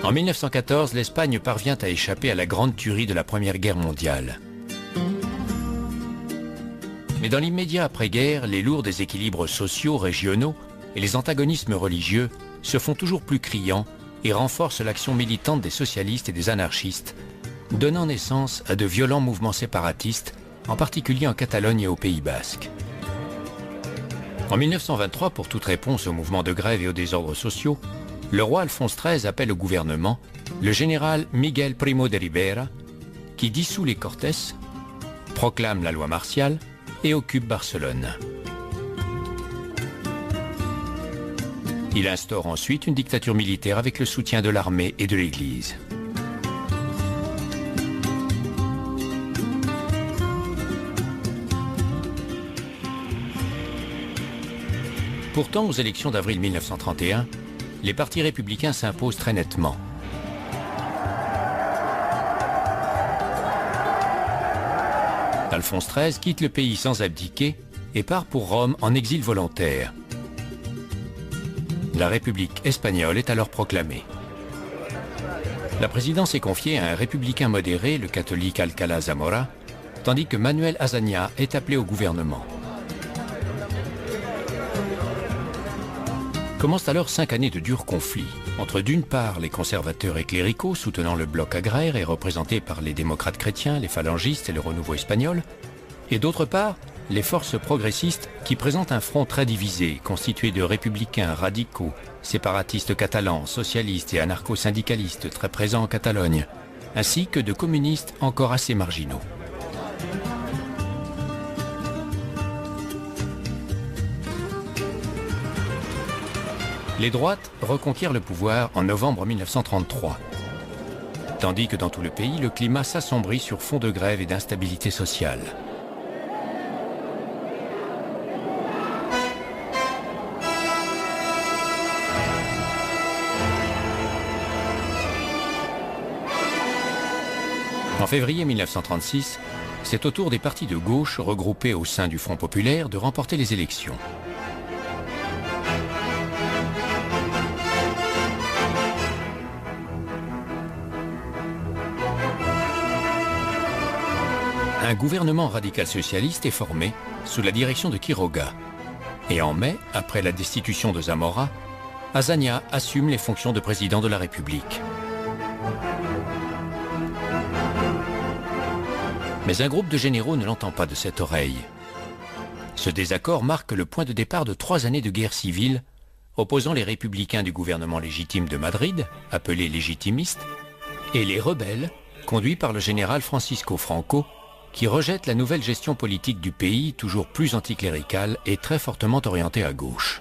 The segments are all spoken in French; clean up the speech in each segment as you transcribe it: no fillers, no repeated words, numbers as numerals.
En 1914, l'Espagne parvient à échapper à la grande tuerie de la Première Guerre mondiale. Mais dans l'immédiat après-guerre, les lourds déséquilibres sociaux, régionaux et les antagonismes religieux se font toujours plus criants et renforcent l'action militante des socialistes et des anarchistes, donnant naissance à de violents mouvements séparatistes, en particulier en Catalogne et au Pays Basque. En 1923, pour toute réponse aux mouvements de grève et aux désordres sociaux, le roi Alphonse XIII appelle au gouvernement le général Miguel Primo de Rivera, qui dissout les Cortes, proclame la loi martiale et occupe Barcelone. Il instaure ensuite une dictature militaire avec le soutien de l'armée et de l'Église. Pourtant, aux élections d'avril 1931, les partis républicains s'imposent très nettement. Alphonse XIII quitte le pays sans abdiquer et part pour Rome en exil volontaire. La République espagnole est alors proclamée. La présidence est confiée à un républicain modéré, le catholique Alcalá Zamora, tandis que Manuel Azaña est appelé au gouvernement. Commencent alors 5 années de durs conflits entre d'une part les conservateurs et cléricaux soutenant le bloc agraire et représentés par les démocrates chrétiens, les phalangistes et le renouveau espagnol, et d'autre part les forces progressistes qui présentent un front très divisé constitué de républicains radicaux, séparatistes catalans, socialistes et anarcho-syndicalistes très présents en Catalogne, ainsi que de communistes encore assez marginaux. Les droites reconquièrent le pouvoir en novembre 1933, tandis que dans tout le pays, le climat s'assombrit sur fond de grève et d'instabilité sociale. En février 1936, c'est au tour des partis de gauche regroupés au sein du Front populaire de remporter les élections. Un gouvernement radical-socialiste est formé sous la direction de Quiroga. Et en mai, après la destitution de Zamora, Azaña assume les fonctions de président de la République. Mais un groupe de généraux ne l'entend pas de cette oreille. Ce désaccord marque le point de départ de 3 années de guerre civile opposant les républicains du gouvernement légitime de Madrid, appelés légitimistes, et les rebelles, conduits par le général Francisco Franco, qui rejette la nouvelle gestion politique du pays, toujours plus anticléricale et très fortement orientée à gauche.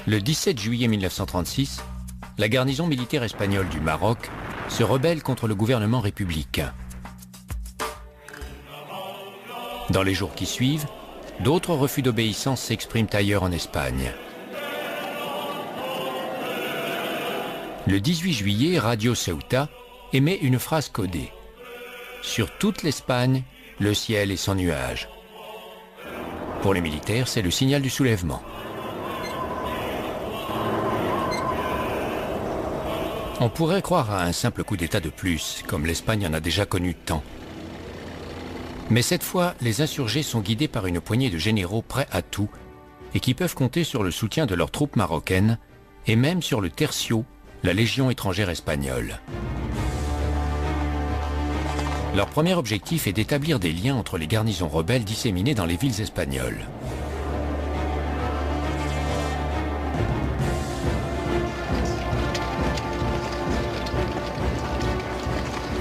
Le 17 juillet 1936, la garnison militaire espagnole du Maroc se rebelle contre le gouvernement républicain. Dans les jours qui suivent, d'autres refus d'obéissance s'expriment ailleurs en Espagne. Le 18 juillet, Radio Ceuta émet une phrase codée. « Sur toute l'Espagne, le ciel est sans nuages ». Pour les militaires, c'est le signal du soulèvement. On pourrait croire à un simple coup d'État de plus, comme l'Espagne en a déjà connu tant. Mais cette fois, les insurgés sont guidés par une poignée de généraux prêts à tout et qui peuvent compter sur le soutien de leurs troupes marocaines et même sur le Tercio, la Légion étrangère espagnole. Leur premier objectif est d'établir des liens entre les garnisons rebelles disséminées dans les villes espagnoles.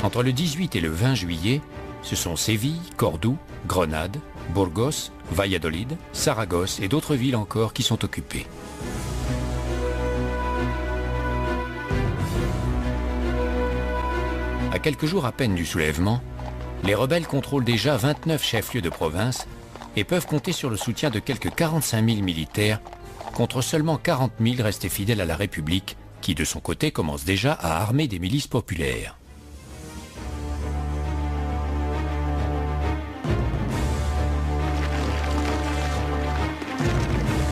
Entre le 18 et le 20 juillet, ce sont Séville, Cordoue, Grenade, Burgos, Valladolid, Saragosse et d'autres villes encore qui sont occupées. À quelques jours à peine du soulèvement, les rebelles contrôlent déjà 29 chefs-lieux de province et peuvent compter sur le soutien de quelques 45 000 militaires contre seulement 40 000 restés fidèles à la République qui, de son côté, commence déjà à armer des milices populaires.